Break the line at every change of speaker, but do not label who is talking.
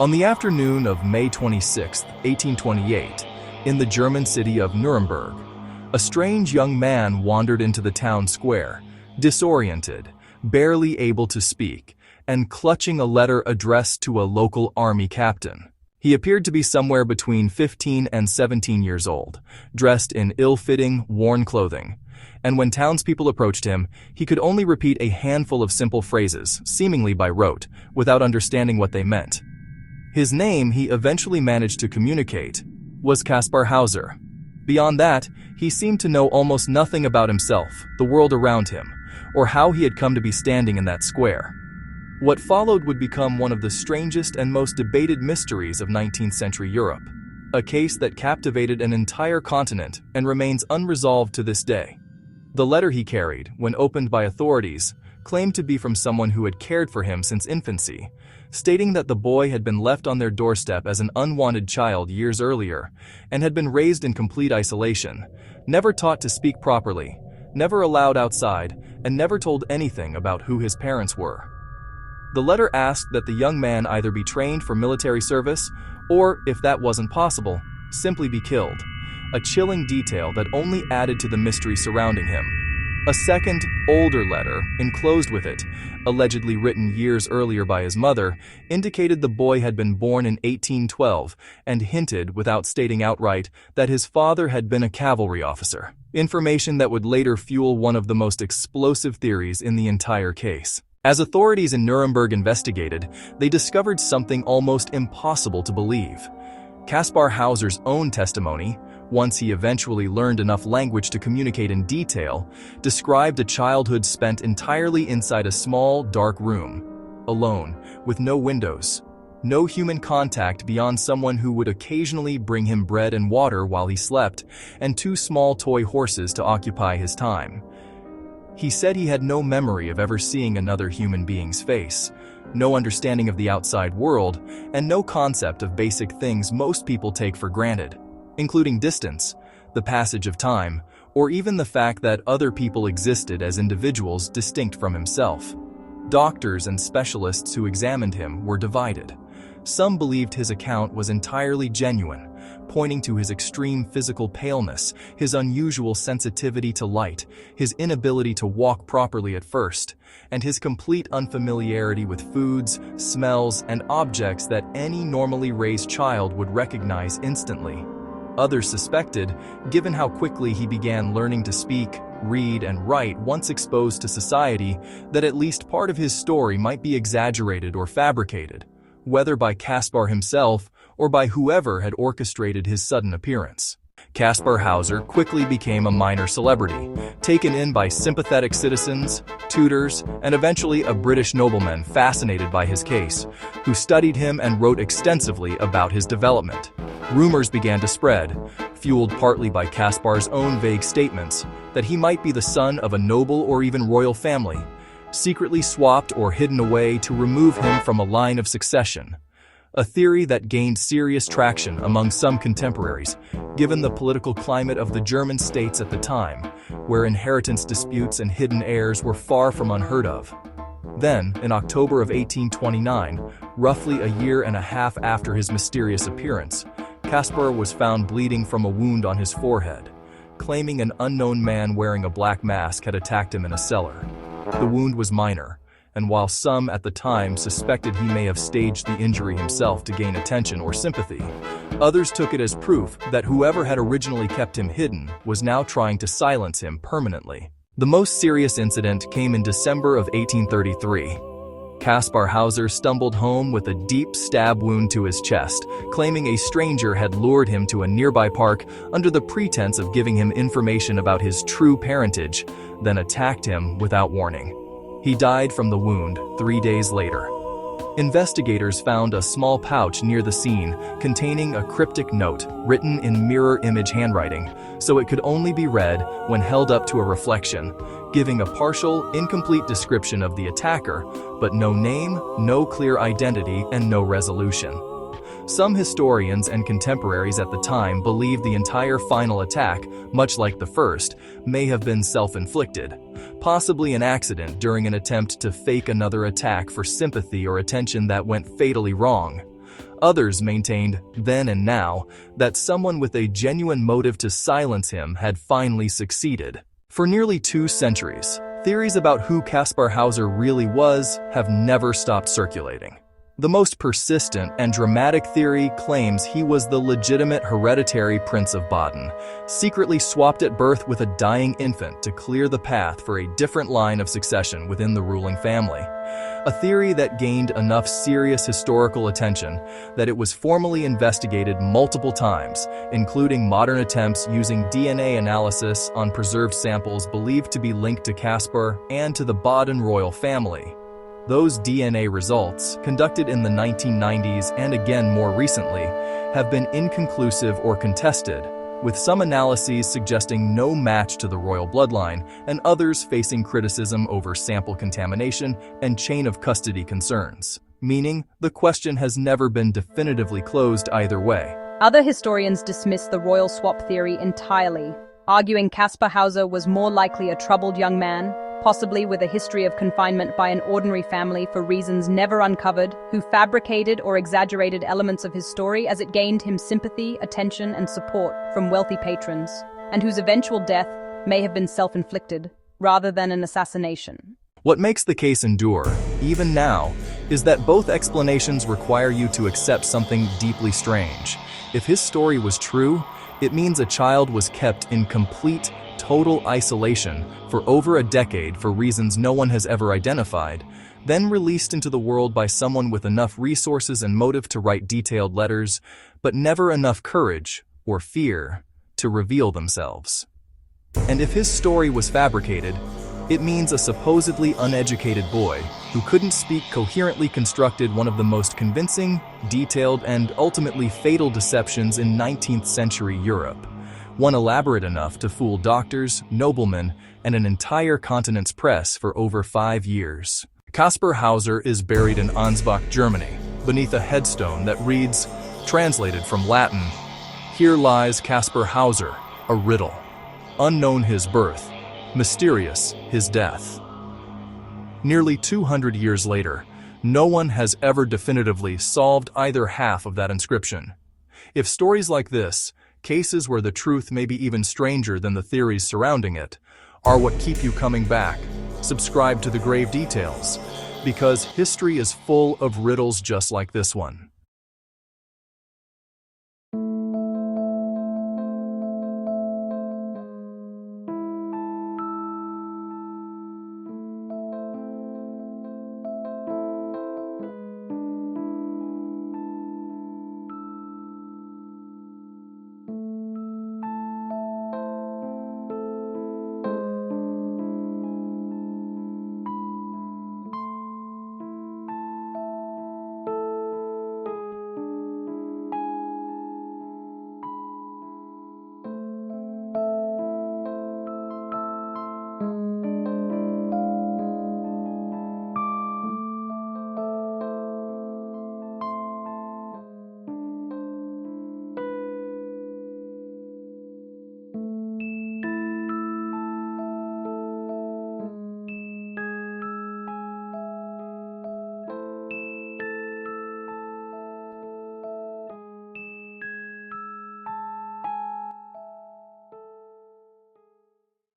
On the afternoon of May 26, 1828, in the German city of Nuremberg, a strange young man wandered into the town square, disoriented, barely able to speak, and clutching a letter addressed to a local army captain. He appeared to be somewhere between 15 and 17 years old, dressed in ill-fitting, worn clothing, and when townspeople approached him, he could only repeat a handful of simple phrases, seemingly by rote, without understanding what they meant. His name, he eventually managed to communicate, was Kaspar Hauser. Beyond that, he seemed to know almost nothing about himself, the world around him, or how he had come to be standing in that square. What followed would become one of the strangest and most debated mysteries of 19th century Europe, a case that captivated an entire continent and remains unresolved to this day. The letter he carried, when opened by authorities, claimed to be from someone who had cared for him since infancy, stating that the boy had been left on their doorstep as an unwanted child years earlier and had been raised in complete isolation, never taught to speak properly, never allowed outside, and never told anything about who his parents were. The letter asked that the young man either be trained for military service or, if that wasn't possible, simply be killed, a chilling detail that only added to the mystery surrounding him. A second, older letter, enclosed with it, allegedly written years earlier by his mother, indicated the boy had been born in 1812 and hinted, without stating outright, that his father had been a cavalry officer, information that would later fuel one of the most explosive theories in the entire case. As authorities in Nuremberg investigated, they discovered something almost impossible to believe. Kaspar Hauser's own testimony, once he eventually learned enough language to communicate in detail, described a childhood spent entirely inside a small, dark room, alone, with no windows, no human contact beyond someone who would occasionally bring him bread and water while he slept, and two small toy horses to occupy his time. He said he had no memory of ever seeing another human being's face, no understanding of the outside world, and no concept of basic things most people take for granted, including distance, the passage of time, or even the fact that other people existed as individuals distinct from himself. Doctors and specialists who examined him were divided. Some believed his account was entirely genuine, pointing to his extreme physical paleness, his unusual sensitivity to light, his inability to walk properly at first, and his complete unfamiliarity with foods, smells, and objects that any normally raised child would recognize instantly. Others suspected, given how quickly he began learning to speak, read, and write once exposed to society, that at least part of his story might be exaggerated or fabricated, whether by Kaspar himself or by whoever had orchestrated his sudden appearance. Kaspar Hauser quickly became a minor celebrity, taken in by sympathetic citizens, tutors, and eventually a British nobleman fascinated by his case, who studied him and wrote extensively about his development. Rumors began to spread, fueled partly by Kaspar's own vague statements that he might be the son of a noble or even royal family, secretly swapped or hidden away to remove him from a line of succession, a theory that gained serious traction among some contemporaries, given the political climate of the German states at the time, where inheritance disputes and hidden heirs were far from unheard of. Then, in October of 1829, roughly a year and a half after his mysterious appearance, Kaspar was found bleeding from a wound on his forehead, claiming an unknown man wearing a black mask had attacked him in a cellar. The wound was minor, and while some at the time suspected he may have staged the injury himself to gain attention or sympathy, others took it as proof that whoever had originally kept him hidden was now trying to silence him permanently. The most serious incident came in December of 1833. Kaspar Hauser stumbled home with a deep stab wound to his chest, claiming a stranger had lured him to a nearby park under the pretense of giving him information about his true parentage, then attacked him without warning. He died from the wound 3 days later. Investigators found a small pouch near the scene containing a cryptic note written in mirror image handwriting, so it could only be read when held up to a reflection, giving a partial, incomplete description of the attacker, but no name, no clear identity, and no resolution. Some historians and contemporaries at the time believed the entire final attack, much like the first, may have been self-inflicted, possibly an accident during an attempt to fake another attack for sympathy or attention that went fatally wrong. Others maintained, then and now, that someone with a genuine motive to silence him had finally succeeded. For nearly 2 centuries, theories about who Kaspar Hauser really was have never stopped circulating. The most persistent and dramatic theory claims he was the legitimate hereditary Prince of Baden, secretly swapped at birth with a dying infant to clear the path for a different line of succession within the ruling family. A theory that gained enough serious historical attention that it was formally investigated multiple times, including modern attempts using DNA analysis on preserved samples believed to be linked to Kaspar and to the Baden royal family. Those DNA results, conducted in the 1990s and again more recently, have been inconclusive or contested, with some analyses suggesting no match to the royal bloodline and others facing criticism over sample contamination and chain of custody concerns, meaning the question has never been definitively closed either way.
Other historians dismiss the royal swap theory entirely, arguing Kaspar Hauser was more likely a troubled young man, possibly with a history of confinement by an ordinary family for reasons never uncovered, who fabricated or exaggerated elements of his story as it gained him sympathy, attention, and support from wealthy patrons, and whose eventual death may have been self-inflicted, rather than an assassination.
What makes the case endure, even now, is that both explanations require you to accept something deeply strange. If his story was true, it means a child was kept in complete, total isolation for over a decade for reasons no one has ever identified, then released into the world by someone with enough resources and motive to write detailed letters, but never enough courage or fear to reveal themselves. And if his story was fabricated, it means a supposedly uneducated boy who couldn't speak coherently constructed one of the most convincing, detailed, and ultimately fatal deceptions in 19th century Europe. One elaborate enough to fool doctors, noblemen, and an entire continent's press for over 5 years. Kaspar Hauser is buried in Ansbach, Germany, beneath a headstone that reads, translated from Latin, "Here lies Kaspar Hauser, a riddle. Unknown his birth, mysterious his death." Nearly 200 years later, no one has ever definitively solved either half of that inscription. If stories like this, cases where the truth may be even stranger than the theories surrounding it, are what keep you coming back, subscribe to The Grave Details, because history is full of riddles just like this one.